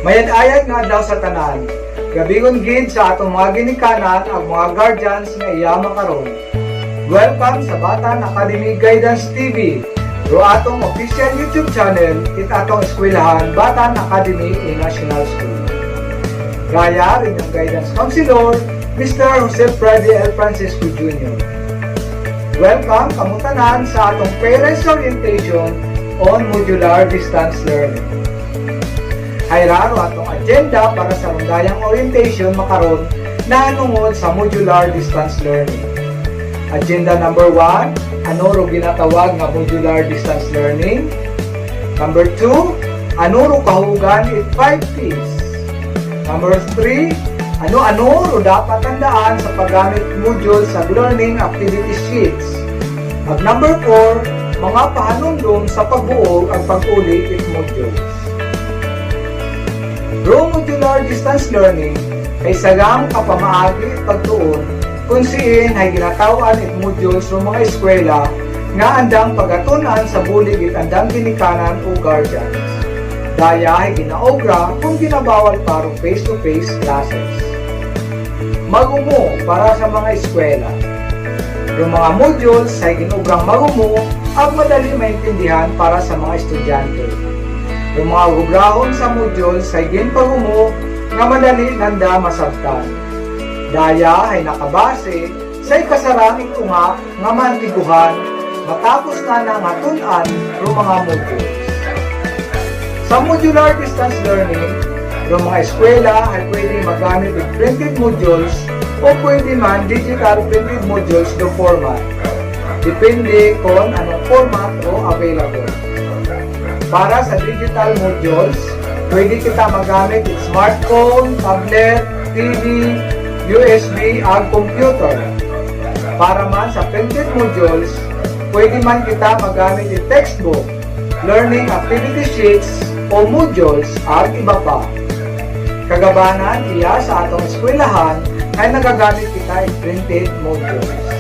Mayad-ayad nga daw sa tanan. Gabingon gid sa atong mga ginikanan ang mga guardians nga iya makaron. Welcome sa Batan Academy Guidance TV. Ro atong official YouTube channel, it atong eskwelahan Batan Academy National School. Gaya rin ang guidance counselor, Mr. Jose Freddy L. Francisco Jr. Welcome kamutanan sa atong Parents Orientation on Modular Distance Learning. Hayraro atong agenda para sa rundayang orientation makaron na anungod sa Modular Distance Learning. Agenda number 1, ano ro ginatawag nga Modular Distance Learning? Number 2, ano ro kahugan it 5 P's? Number 3, ano-ano ro dapat tandaan sa paggamit module sa learning activity sheets? At number 4, mga pahanumdum sa pagbuo at pag-uli it modules. Ro Modular Distance Learning ay sagang kapamaagi at pagtuon kung siin ay ginatawan it modules ng mga eskwela nga andang pagatunan sa bulig it andang ginikanan o guardians. Daya ay ginaobra kung ginabawal para face-to-face classes. Magumo para sa mga eskwela. Yung mga modules ay ginubrang magumo at madali maintindihan para sa mga estudyante. Yung mga gubrahon sa modules ay ginpagumo nga madali nanda masabtan. Daya ay nakabase sa ikasarang itunga nga mantiguhan matapos na nangatunan yung mga modules. Sa Modular Distance Learning, yung mga eskwela ay pwede magamit ng printed modules o pwede man digital printed modules do format. Depende kung anong format o available. Para sa digital modules, pwede kita magamit ng smartphone, tablet, TV, USB, at computer. Para man sa printed modules, pwede man kita magamit ng textbook, learning activity sheets, o modules at iba pa. Kagabanan iya sa atong eskwelahan ay nagagamit kita ng printed modules.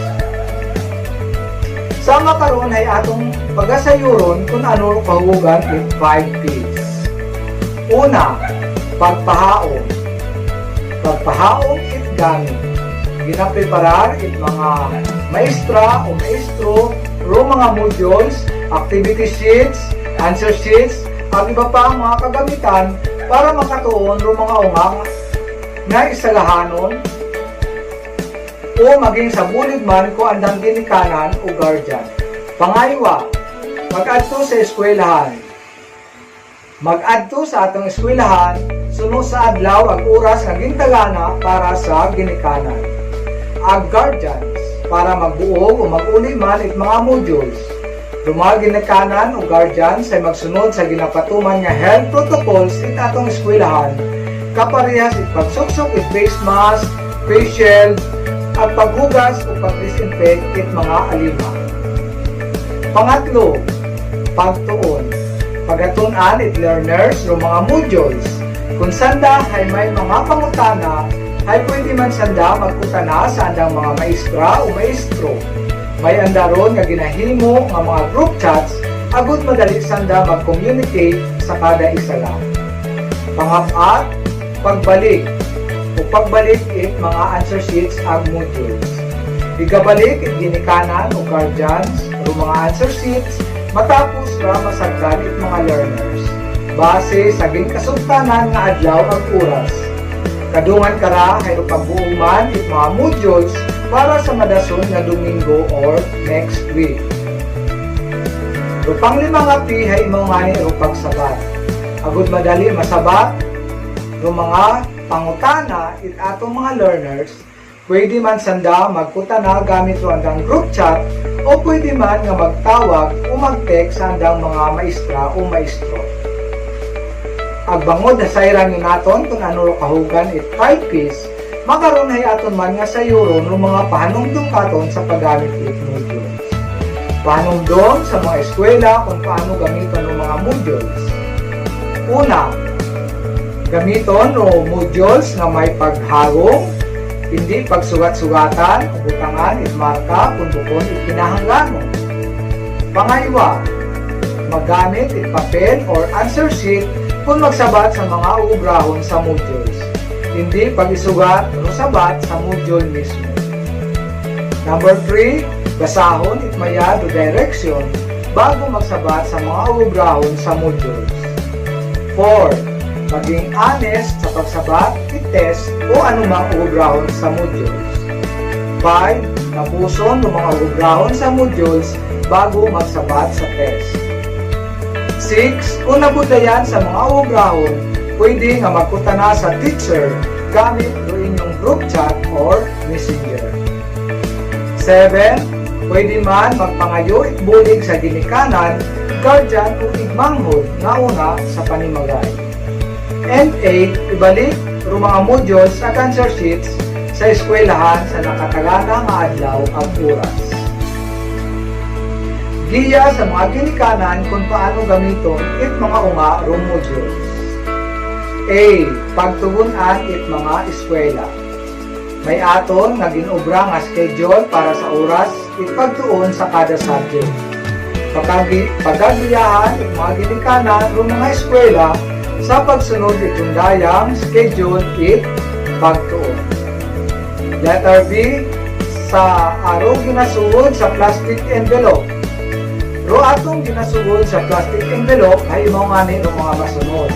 Sa makaroon ay atong pagasayuron kung ano kahugan in 5 P's. Una, pagpahaong. Pagpahaong it gamit. Ginapreparar it mga maestra o maestro ro mga modules, activity sheets, answer sheets, at iba pa ang mga kagamitan para makatuon ro mga ungang na isalahanon o maging sa bulig man ko andang ginikanan o guardian. Pangaywa, mag-adto sa eskwelahan. Mag-adto sa atong eskwelahan sunod sa adlaw ag oras nga gintagana para sa ginikanan. Ag guardians para magbuog o mag-uli man it mga modules. Mga ginikanan o guardians ay magsunod sa ginapatuman nga health protocols it atong eskwelahan kaparehas it pagsuksok it face mask, face shield, at paghugas o pag-disinfect it mga alima. Pangatlo, pagtuon. Pagatunan it learners o mga modules. Kung sanda ay may mga pangutana, ay pwede man sanda magkutana sa andang mga maestra o maestro. May andaron nga ginahimo nga mga group chats, agud madali sanda mag-communicate sa kada isa lang. Pangapat, pagbalik. O pagbalik it mga answer sheets ang modules. Igabalik it ginikanan o guardians o mga answer sheets matapos ra masagdan it mga learners. Base sa ginkasugtanan nga adlaw ang oras. Kadungan kara hayro pagbuo man it mga modules para sa madason nga Domingo or next week. O panglima nga P hay imong mani o pagsabat. Agud madali masabat o mga pangutana it atong mga learners, pwede man sanda magkutana gamit ro andang group chat o pwede man nga magtawag o mag-text sa andang mga maestra o maestro. Agbangod na sayran yun naton kung ano ro kahugan it 5 P's, makaroon ay aton man nga sayuron ng mga pahanumdum katon sa paggamit it modules. Pahanumdum sa mga eskwela kung paano gamiton ng mga modules. Una, gamiton o modules na may paghagong, hindi pagsugat-sugatan o butangan it marka kung bukon it kinahanglanon. Pangaywa, magamit it papel or answer sheet kung magsabat sa mga ubrahon sa modules, hindi pag-isugat o sabat sa module mismo. Number 3, basahon itmaya do direction bago magsabat sa mga ubrahon sa modules. 4, maging honest sa pagsabat, i-test o anumang ubrahon sa modules. 5, tapuson ng mga ubrahon sa modules bago magsabat sa test. 6, kung nabutayan sa mga ubrahon, pwede nga magkutana sa teacher gamit do inyong group chat or messenger. 7, pwede man magpangayo itbulig sa ginikanan, guardian o igmanghod nga una sa panimagay. And 8, ibalik ro mga modules at answer sheets sa eskwelahan sa nakatagana nga adlaw ang oras. Giya sa mga ginikanan kung paano gamiton it mga unga ro modules. A. Pagtugunan it mga eskwela. May aton nga ginobra nga schedule para sa oras it pagtuon sa kada subject. Pagagiyahan it mga ginikanan ro mga eskwela sa pagsunod itong dayang schedule it pagtuon. Letter B. Sa araw ginasuod sa plastic envelope. Ro atong ginasuod sa plastic envelope ay imaungani ng mga masunod.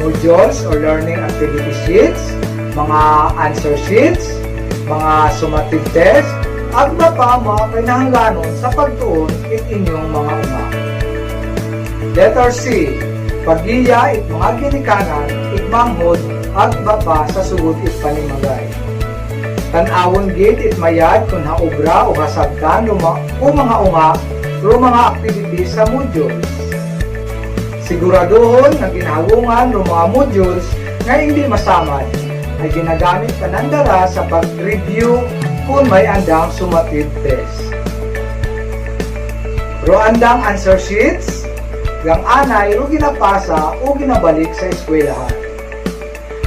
Modules or learning activity sheets, mga answer sheets, mga summative test, at pa mga kinahanglanon sa pagtuon it inyong mga uma. Letter C. Paggiya it mga ginikanan, igmanghod, at pa sa sugod it panimagay. Tanawon gid it mayad kung haobra o hasagkan o mga unga o mga activities sa modules. Siguraduhon na ginahawungan ng mga modules na hindi masamad ay ginagamit panandara sa pag-review kung may andang summative test. Ro andang answer sheets, gang anay ro ginapasa o ginabalik sa eskwelahan.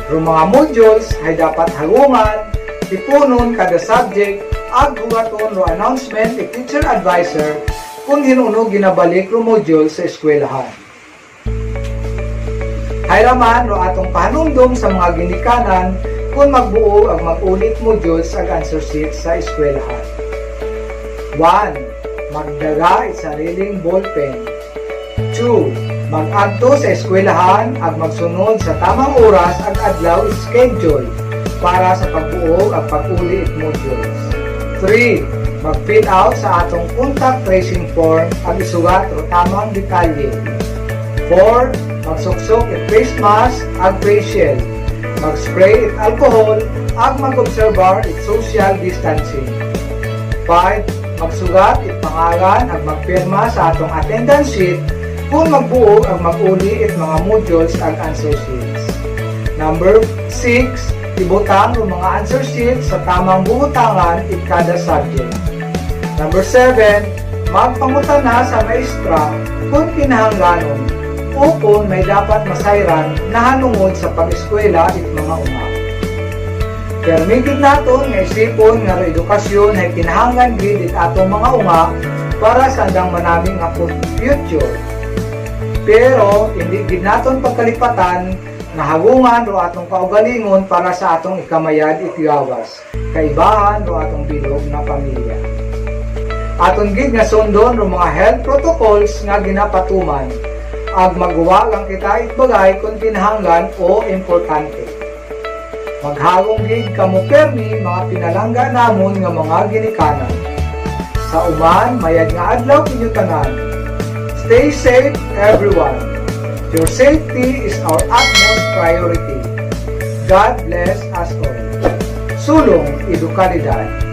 Ro mga modules ay dapat hawungan, ipunon kada subject, ag hugaton ro announcement ni teacher advisor kung hinuno ginabalik ro module sa eskwelahan. Hayraman ro atong pahanumdum sa mga ginikanan kung magbuo ang mag-ulit modules ag answer sheets sa eskwelahan. 1. Magdaga it sariling ballpen. 2. Mag-adto sa eskwelahan ag magsunod sa tamang oras ag adlaw schedule para sa pagbuo ag pag-uli it modules. 3. Mag-fill out sa atong contact tracing form ag isugat o tamang detalye. 4. Magsuksok it face mask ag face shield. Mag-spray it alcohol ag mag-observar it social distancing. 5. Magsugat it pangalan ag magpirma sa atong attendance sheet kung magbuo ag mag-uli it mga modules ag answer sheets. Number 6. Ibutang ng mga answer sheets sa tamang buhutangan it kada subject. Number 7. Magpangutan na sa maestra kung kinahanglanon o kung may dapat masayran na hanungod sa pag-eskwela it mga uma. Permigid naton nga isipon nga edukasyon ay kinahanglan gid it atong mga uma para sa andang manaming nga future. Pero hindi gid naton pagkalipatan na hawungan o atong kaugalingon para sa atong ikamayad itiyawas, kaibahan o atong bilog na pamilya. Aton gid nga sundon o mga health protocols nga ginapatuman ag maghuwag ang kita itbagay kung kinahanglan o importante. Maghagong gid kamo permi mga pinalangga namon nga mga ginikanan. Sa uman mayad nga adlaw kinyo tanan. Stay safe everyone. Your safety is our utmost priority. God bless us all. Sulong Edukalidad.